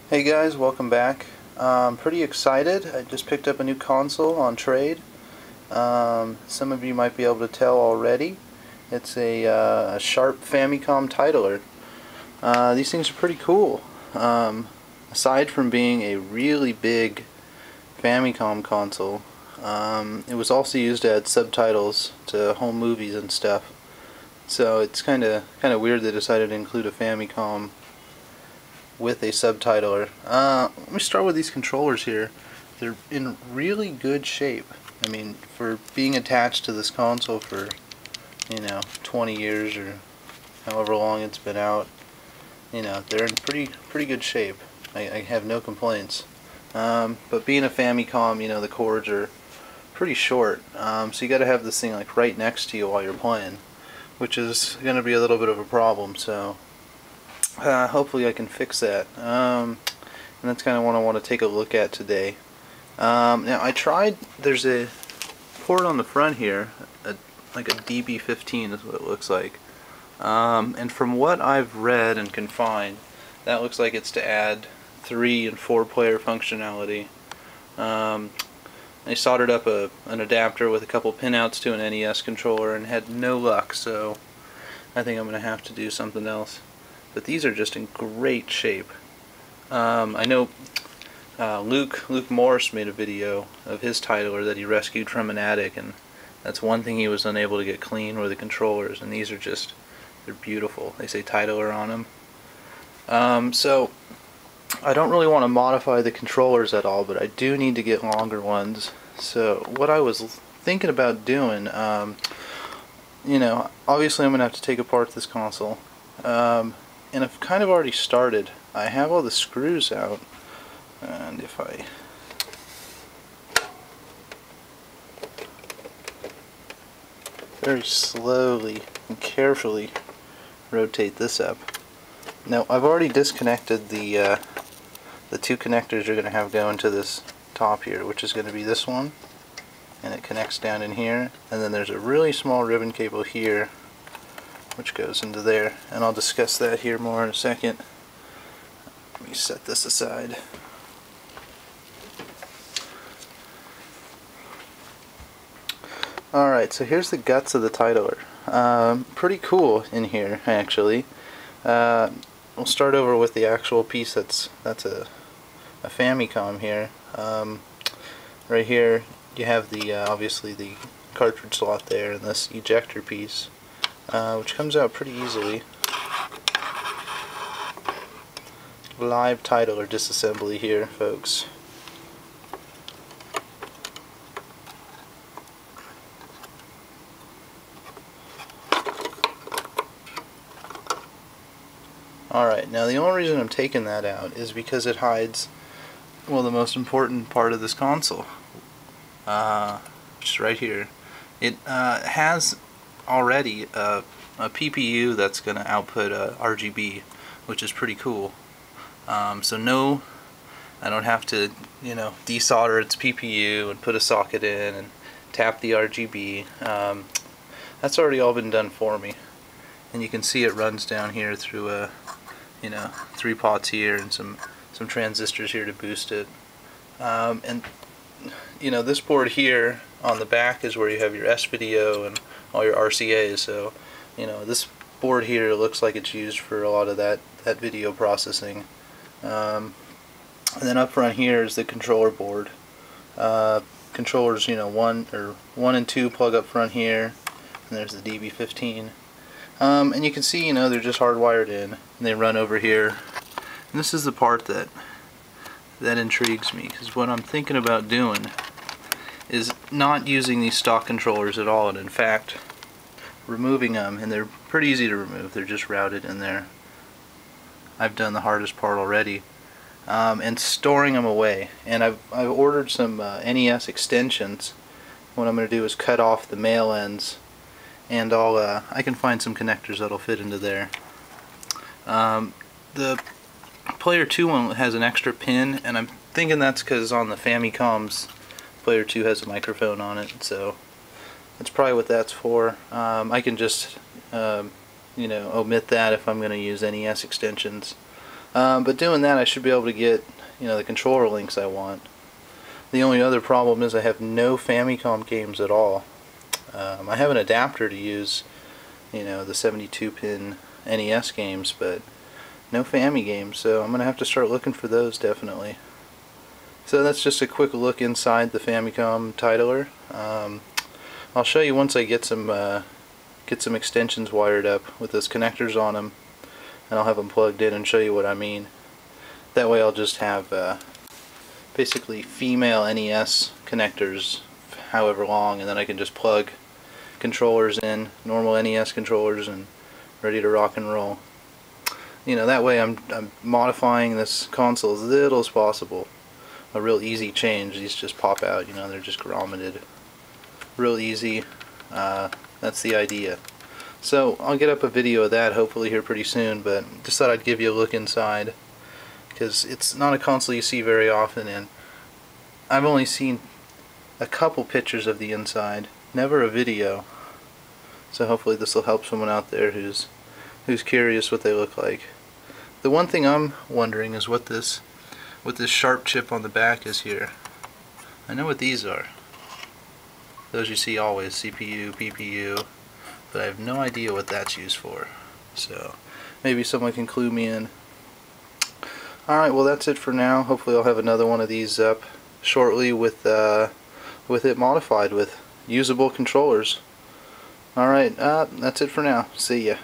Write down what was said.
Hey guys, welcome back. Pretty excited. I just picked up a new console on trade. Some of you might be able to tell already. It's a Sharp Famicom Titler. These things are pretty cool. Aside from being a really big Famicom console, it was also used to add subtitles to home movies and stuff. So it's kind of weird they decided to include a Famicom with a subtitler. Let me start with these controllers here. They're in really good shape. I mean, for being attached to this console for 20 years or however long it's been out, they're in pretty good shape. I have no complaints. But being a Famicom, the cords are pretty short, so you got to have this thing like right next to you while you're playing, which is going to be a little bit of a problem. So hopefully I can fix that. And that's kind of what I want to take a look at today. Now I tried, there's a port on the front here, like a DB15 is what it looks like. And from what I've read and can find, that looks like it's to add 3 and 4 player functionality. I soldered up an adapter with a couple pinouts to an NES controller and had no luck, so I think I'm going to have to do something else. But these are just in great shape. I know Luke Morris made a video of his titler that he rescued from an attic, and that's one thing he was unable to get clean were the controllers, and these are just, they're beautiful. They say titler on them. So I don't really want to modify the controllers at all, but I do need to get longer ones. So what I was thinking about doing, obviously I'm going to have to take apart this console. And I've kind of already started. I have all the screws out, and if I very slowly and carefully rotate this up. Now I've already disconnected the 2 connectors you're going to have go into this top here, which is going to be this one, and it connects down in here, and then there's a really small ribbon cable here which goes into there, and I'll discuss that here more in a second. Let me set this aside. Alright, so here's the guts of the titler. Pretty cool in here, actually. We'll start over with the actual piece that's a Famicom here. Right here you have the obviously the cartridge slot there and this ejector piece. Which comes out pretty easily. Live titler disassembly here, folks. Alright, now the only reason I'm taking that out is because it hides, well, the most important part of this console, which is right here. It has already a PPU that's going to output RGB, which is pretty cool. So no, I don't have to desolder its PPU and put a socket in and tap the RGB. That's already all been done for me, and you can see it runs down here through 3 pots here and some transistors here to boost it. And this board here on the back is where you have your S-video and all your RCAs, so this board here looks like it's used for a lot of that video processing. And then up front here is the controller board. Controllers, 1 and 2 plug up front here, and there's the DB15. And you can see, they're just hardwired in, and they run over here. And this is the part that intrigues me, because what I'm thinking about doing is not using these stock controllers at all, and in fact removing them, and they're pretty easy to remove. They're just routed in there. I've done the hardest part already, and storing them away. And I've ordered some NES extensions. What I'm going to do is cut off the male ends, and I can find some connectors that'll fit into there. The Player 2 one has an extra pin, and I'm thinking that's because on the Famicom's Player 2 has a microphone on it, so that's probably what that's for. I can just omit that if I'm going to use NES extensions. But doing that, I should be able to get, you know, the controller links I want. The only other problem is I have no Famicom games at all. I have an adapter to use, you know, the 72-pin NES games, but no Fami games, so I'm going to have to start looking for those definitely. So that's just a quick look inside the Famicom Titler. I'll show you once I get some extensions wired up with those connectors on them, and I'll have them plugged in and show you what I mean. That way I'll just have basically female NES connectors however long, and then I can just plug controllers in, normal NES controllers, and ready to rock and roll. You know, that way I'm modifying this console as little as possible. A real easy change. These just pop out, you know, they're just grommeted. Real easy. That's the idea. So I'll get up a video of that hopefully here pretty soon, but just thought I'd give you a look inside, because it's not a console you see very often, and I've only seen a couple pictures of the inside, never a video. So hopefully this will help someone out there who's curious what they look like. The one thing I'm wondering is what this Sharp chip on the back is here. I know what these are. Those you see always, CPU, PPU, but I have no idea what that's used for. So maybe someone can clue me in. Alright, well that's it for now. Hopefully I'll have another one of these up shortly with it modified with usable controllers. Alright, that's it for now. See ya.